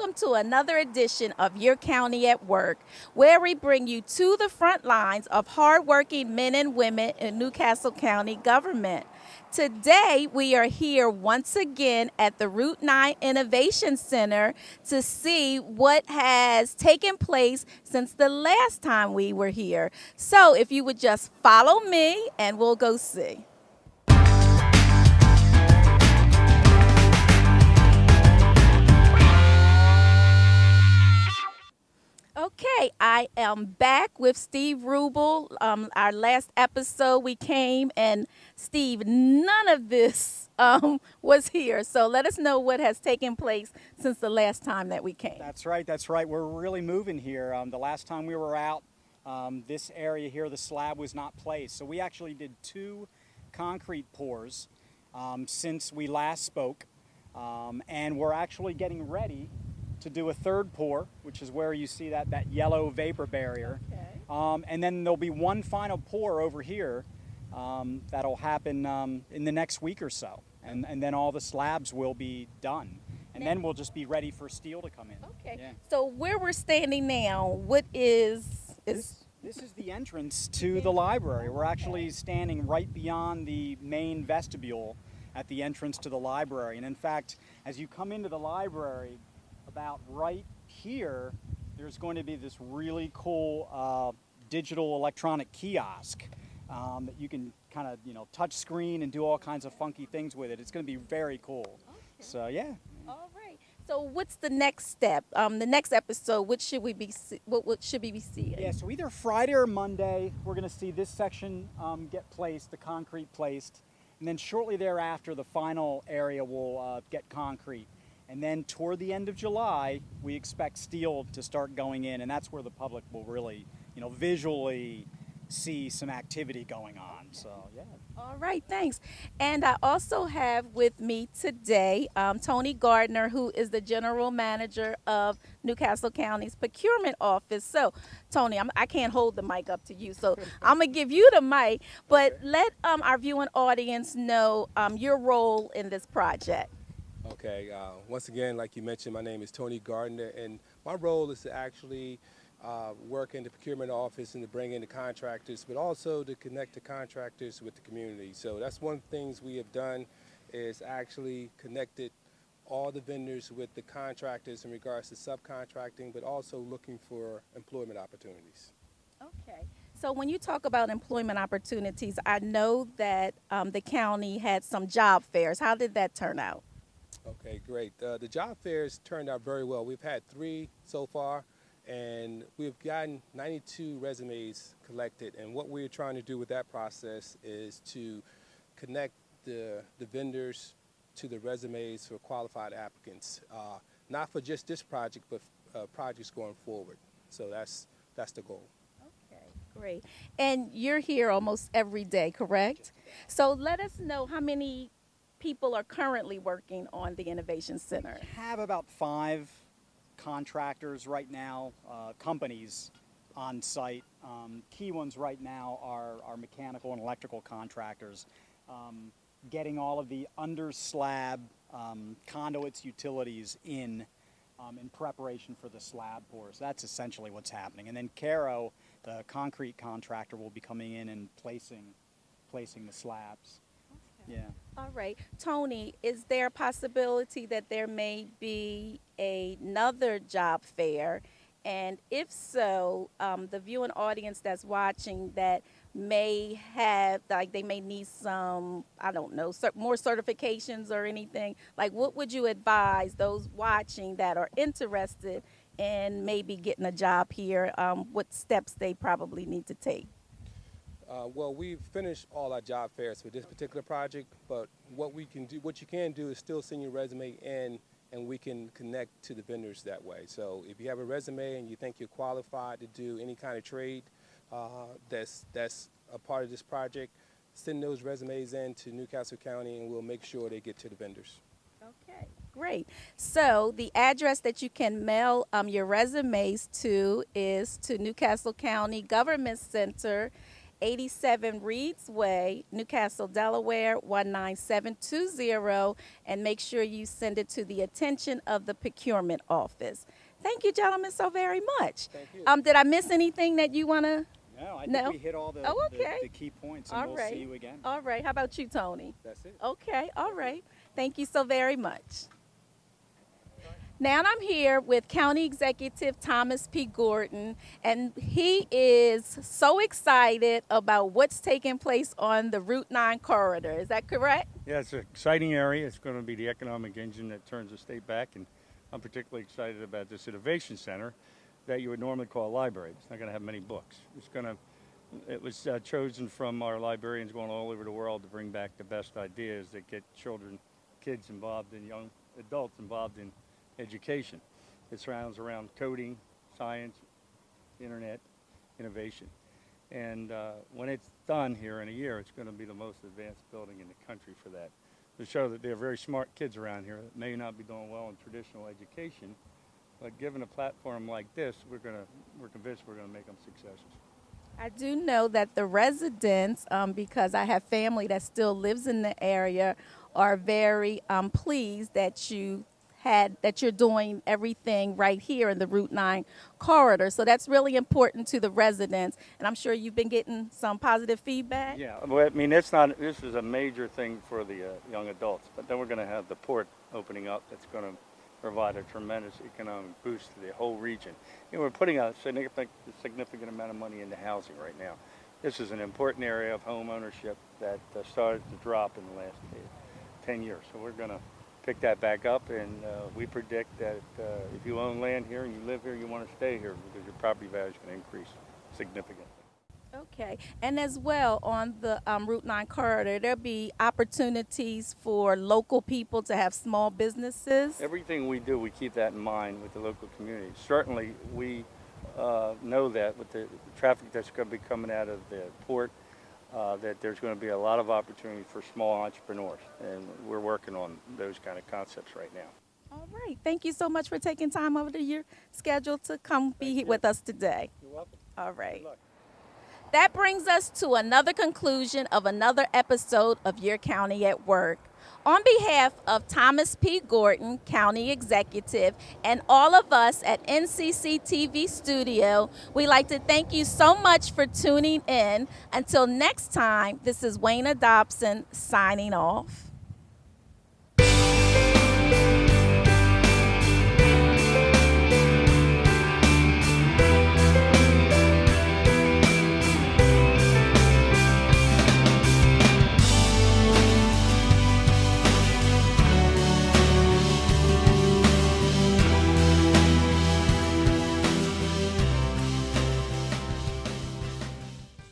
welcome to another edition of Your County at Work, where we bring you to the front lines of hardworking men and women in Newcastle County government. Today, we are here once again at the Route 9 Innovation Center to see what has taken place since the last time we were here. So, if you would just follow me and we'll go see. Okay, I am back with Steve Ruble. Our last episode we came and Steve, none of this was here. So let us know what has taken place since the last time that we came. That's right, that's right. We're really moving here. The last time we were out, this area here, the slab was not placed. So we actually did 2 concrete pours since we last spoke. And we're actually getting ready to do a 3rd pour, which is where you see that yellow vapor barrier. Okay. And then there'll be one final pour over here that'll happen in the next week or so. And then all the slabs will be done. And then we'll just be ready for steel to come in. Okay. Yeah. So where we're standing now, what is This is the entrance to the library. We're actually standing right beyond the main vestibule at the entrance to the library. And in fact, as you come into the library, about right here, there's going to be this really cool digital electronic kiosk that you can kind of, touch screen and do all kinds of funky things with it. It's going to be very cool. Okay. So yeah. All right. So what's the next step? The next episode, what should we be seeing? Yeah, so either Friday or Monday, we're going to see this section get placed, the concrete placed, and then shortly thereafter, the final area will get concrete. And then toward the end of July, we expect steel to start going in, and that's where the public will really, visually see some activity going on. So, yeah. All right, thanks. And I also have with me today Tonney Gardner, who is the general manager of Newcastle County's procurement office. So, Tonney, I can't hold the mic up to you, so I'm going to give you the mic. But let our viewing audience know your role in this project. Okay, once again, like you mentioned, my name is Tonney Gardner, and my role is to actually work in the procurement office and to bring in the contractors, but also to connect the contractors with the community. So that's one of the things we have done is actually connected all the vendors with the contractors in regards to subcontracting, but also looking for employment opportunities. Okay. So when you talk about employment opportunities, I know that the county had some job fairs. How did that turn out? Okay, great. The job fairs turned out very well. We've had 3 so far, and we've gotten 92 resumes collected. And what we're trying to do with that process is to connect the vendors to the resumes for qualified applicants, not for just this project, but projects going forward. So that's the goal. Okay, great. And you're here almost every day, correct? So let us know how many people are currently working on the Innovation Center. We have about 5 contractors right now, companies on site. Key ones right now are mechanical and electrical contractors, getting all of the under slab conduits, utilities in preparation for the slab pours. That's essentially what's happening. And then Caro, the concrete contractor, will be coming in and placing the slabs. Yeah. All right. Tonney, is there a possibility that there may be another job fair? And if so, the viewing audience that's watching that may have, like, they may need some, I don't know, more certifications or anything, like, what would you advise those watching that are interested in maybe getting a job here, what steps they probably need to take? Well, we've finished all our job fairs for this particular project, but what you can do is still send your resume in, and we can connect to the vendors that way. So if you have a resume and you think you're qualified to do any kind of trade that's a part of this project, send those resumes in to Newcastle County, and we'll make sure they get to the vendors. Okay, great. So the address that you can mail your resumes to is to Newcastle County Government Center, 87 Reeds Way, Newcastle, Delaware 19720, and make sure you send it to the attention of the procurement office. Thank you, gentlemen, so very much. Thank you. Did I miss anything that you want to? No, I think No? we hit all the, Oh, okay. the key points, and All we'll right. see you again. All right. How about you, Tony? That's it. Okay. All right. Thank you so very much. Now I'm here with County Executive Thomas P. Gordon, and he is so excited about what's taking place on the Route 9 corridor. Is that correct? Yeah, it's an exciting area. It's going to be the economic engine that turns the state back, and I'm particularly excited about this innovation center that you would normally call a library. It's not going to have many books. It was chosen from our librarians going all over the world to bring back the best ideas that get kids involved, and young adults involved in education. It surrounds around coding, science, internet, innovation. And when it's done here in a year, it's going to be the most advanced building in the country for that. To show that there are very smart kids around here that may not be doing well in traditional education, but given a platform like this, we're convinced we're going to make them successes. I do know that the residents, because I have family that still lives in the area, are very pleased that you're doing everything right here in the Route 9 corridor. So that's really important to the residents, and I'm sure you've been getting some positive feedback. Yeah, well, I mean, this is a major thing for the young adults, but then we're going to have the port opening up that's going to provide a tremendous economic boost to the whole region. You know, we're putting a significant amount of money into housing right now. This is an important area of home ownership that started to drop in the last 10 years. So we're going to pick that back up, and we predict that if you own land here and you live here, you want to stay here because your property value is going to increase significantly. Okay, and as well on the Route 9 corridor, there'll be opportunities for local people to have small businesses. Everything we do, we keep that in mind with the local community. Certainly, we know that with the traffic that's going to be coming out of the port, that there's going to be a lot of opportunity for small entrepreneurs, and we're working on those kind of concepts right now. All right, thank you so much for taking time out of your schedule to come be with us today. You're welcome. All right. Good luck. That brings us to another conclusion of another episode of Your County at Work. On behalf of Thomas P. Gordon, County Executive, and all of us at NCC TV Studio, we'd like to thank you so much for tuning in. Until next time, this is Waynna Dobson signing off.